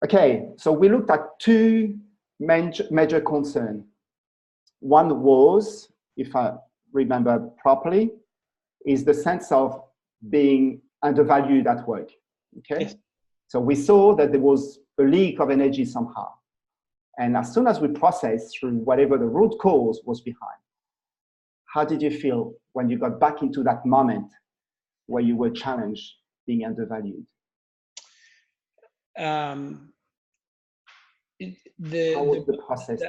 Okay, so we looked at two major concerns. One was, if I remember properly, is the sense of being undervalued at work. Okay, Yes. so we saw that there was a leak of energy somehow. And as soon as we processed through whatever the root cause was behind, how did you feel when you got back into that moment where you were challenged being undervalued? How was the process?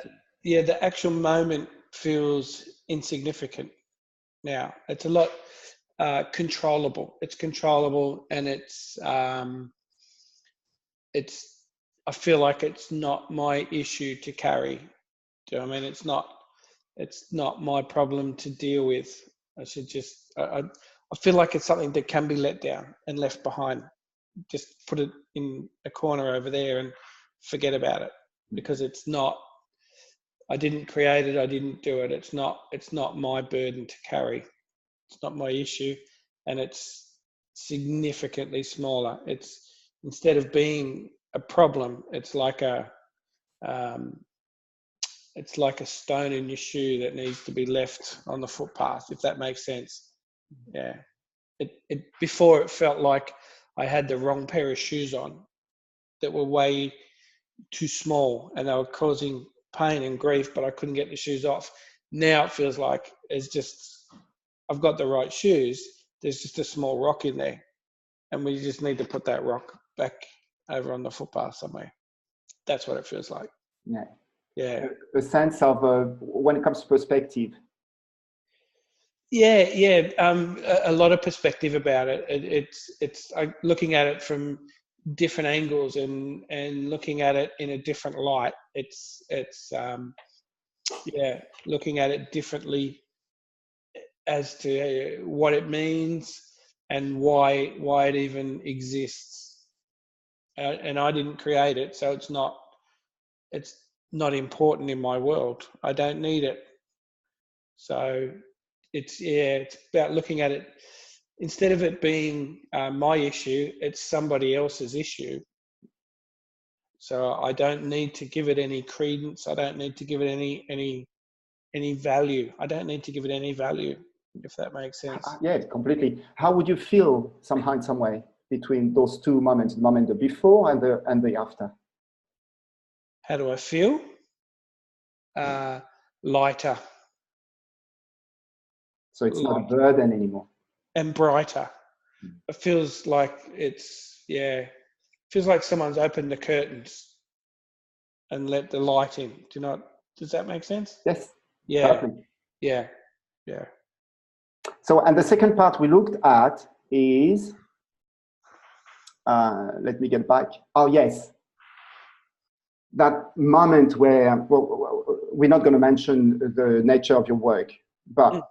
The actual moment feels insignificant now. It's a lot controllable. It's controllable, and I feel like it's not my issue to carry. Do you know what I mean? It's not my problem to deal with. I should just, I feel like it's something that can be let down and left behind. Just put it in a corner over there and forget about it, because it's not, I didn't create it. I didn't do it. It's not my burden to carry. It's not my issue. And it's significantly smaller. It's, instead of being a problem, it's like a stone in your shoe that needs to be left on the footpath, if that makes sense. Yeah. Before it felt like I had the wrong pair of shoes on that were way too small and they were causing pain and grief, but I couldn't get the shoes off. Now it feels like it's just, I've got the right shoes. There's just a small rock in there, and we just need to put that rock back over on the footpath somewhere. That's what it feels like. Yeah. Yeah. A sense of when it comes to perspective. Yeah. A lot of perspective about it. It's looking at it from different angles and looking at it in a different light. It's looking at it differently as to what it means and why it even exists. And I didn't create it, so it's not important in my world. I don't need it. So it's about looking at it, instead of it being my issue, it's somebody else's issue. So I don't need to give it any credence. I don't need to give it any value. I don't need to give it any value, if that makes sense. Yeah, completely. How would you feel somehow in some way between those two moments, the moment the before and the after? How do I feel? Lighter. So it's not a burden anymore. And brighter. It feels like feels like someone's opened the curtains and let the light in. Does that make sense? Yes. Yeah. Perfect. Yeah. So, and the second part we looked at is, let me get back. Oh, yes. That moment where, well, we're not going to mention the nature of your work, but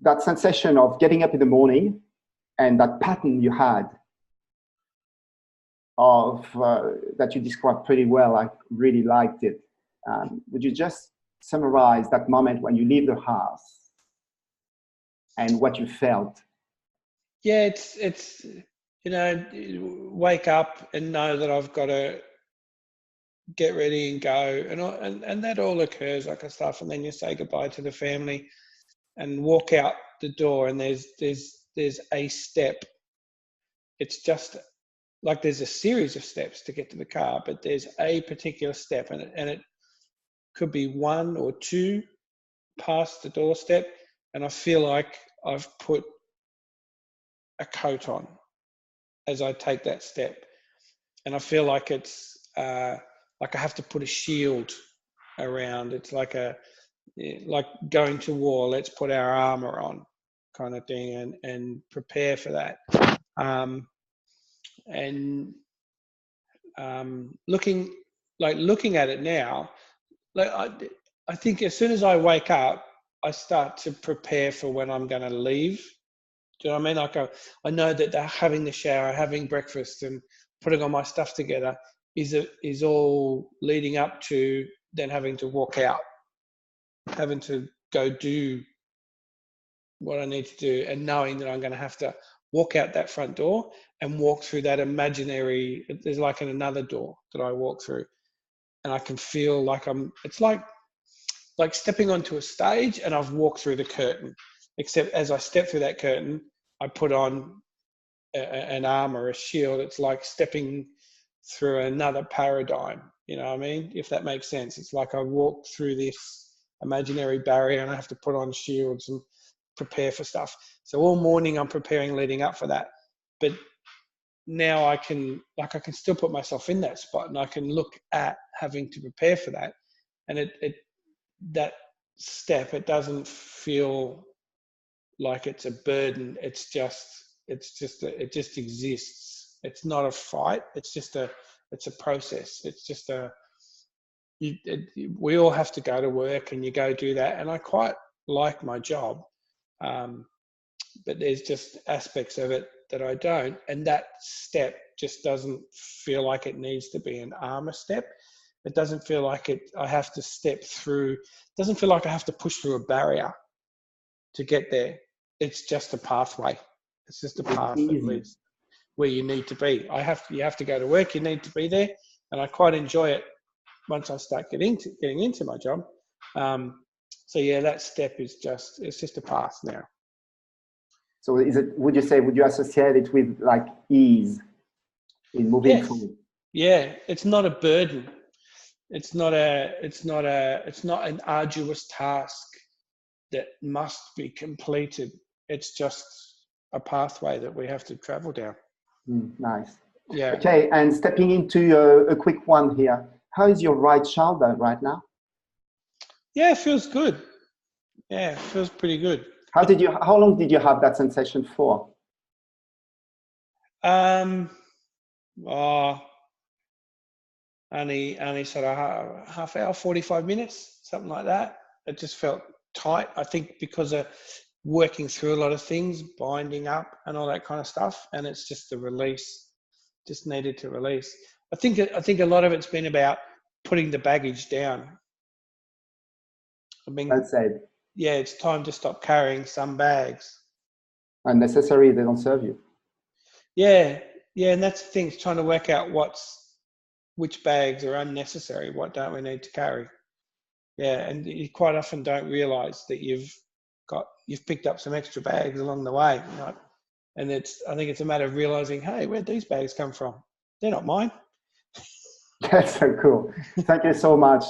that sensation of getting up in the morning and that pattern you had of that you described pretty well. I really liked it. Would you just summarize that moment when you leave the house and what you felt? Yeah, it's wake up and know that I've got to get ready and go, and that all occurs like a stuff, and then you say goodbye to the family and walk out the door, and there's a step. It's just like there's a series of steps to get to the car, but there's a particular step, and it could be one or two past the doorstep, and I feel like I've put a coat on as I take that step, and I feel like it's like I have to put a shield around. It's like going to war. Let's put our armor on, kind of thing, and prepare for that. Looking at it now, I think as soon as I wake up, I start to prepare for when I'm going to leave. Do you know what I mean? Like I know that having the shower, having breakfast, and putting all my stuff together is all leading up to then having to walk out, having to go do what I need to do, and knowing that I'm going to have to walk out that front door and walk through that imaginary, there's like another door that I walk through, and I can feel like it's like stepping onto a stage and I've walked through the curtain, except as I step through that curtain, I put on an armor, a shield. It's like stepping through another paradigm, you know what I mean? If that makes sense. It's like I walk through this imaginary barrier and I have to put on shields and prepare for stuff. So all morning I'm preparing leading up for that. But now I can still put myself in that spot, and I can look at having to prepare for that. And that step, it doesn't feel like it's a burden. It just exists. It's not a fight. It's a process. It's just we all have to go to work and you go do that. And I quite like my job. But there's just aspects of it that I don't. And that step just doesn't feel like it needs to be an armor step. It doesn't feel like I have to step through. It doesn't feel like I have to push through a barrier to get there. It's just a pathway. It's just a path that leads where you need to be. You have to go to work. You need to be there, and I quite enjoy it once I start getting into my job. So yeah, that step it's just a path now. So would you associate it with like ease in moving forward? Yeah, it's not a burden. It's not an arduous task that must be completed. It's just a pathway that we have to travel down. Nice. Yeah. Okay, and stepping into a quick one here. How is your right shoulder right now? Yeah, it feels good. Yeah, it feels pretty good. How long did you have that sensation for? Only sort of half hour, 45 minutes, something like that. It just felt tight. I think because of working through a lot of things, binding up and all that kind of stuff. And it's just the release, just needed to release. I think a lot of it's been about putting the baggage down. Let's say. Yeah, it's time to stop carrying some bags. Unnecessary, they don't serve you. Yeah, and that's the thing, it's trying to work out which bags are unnecessary, what don't we need to carry. Yeah, and you quite often don't realise that you've picked up some extra bags along the way, you know? And I think it's a matter of realising, hey, where'd these bags come from? They're not mine. That's so cool. Thank you so much.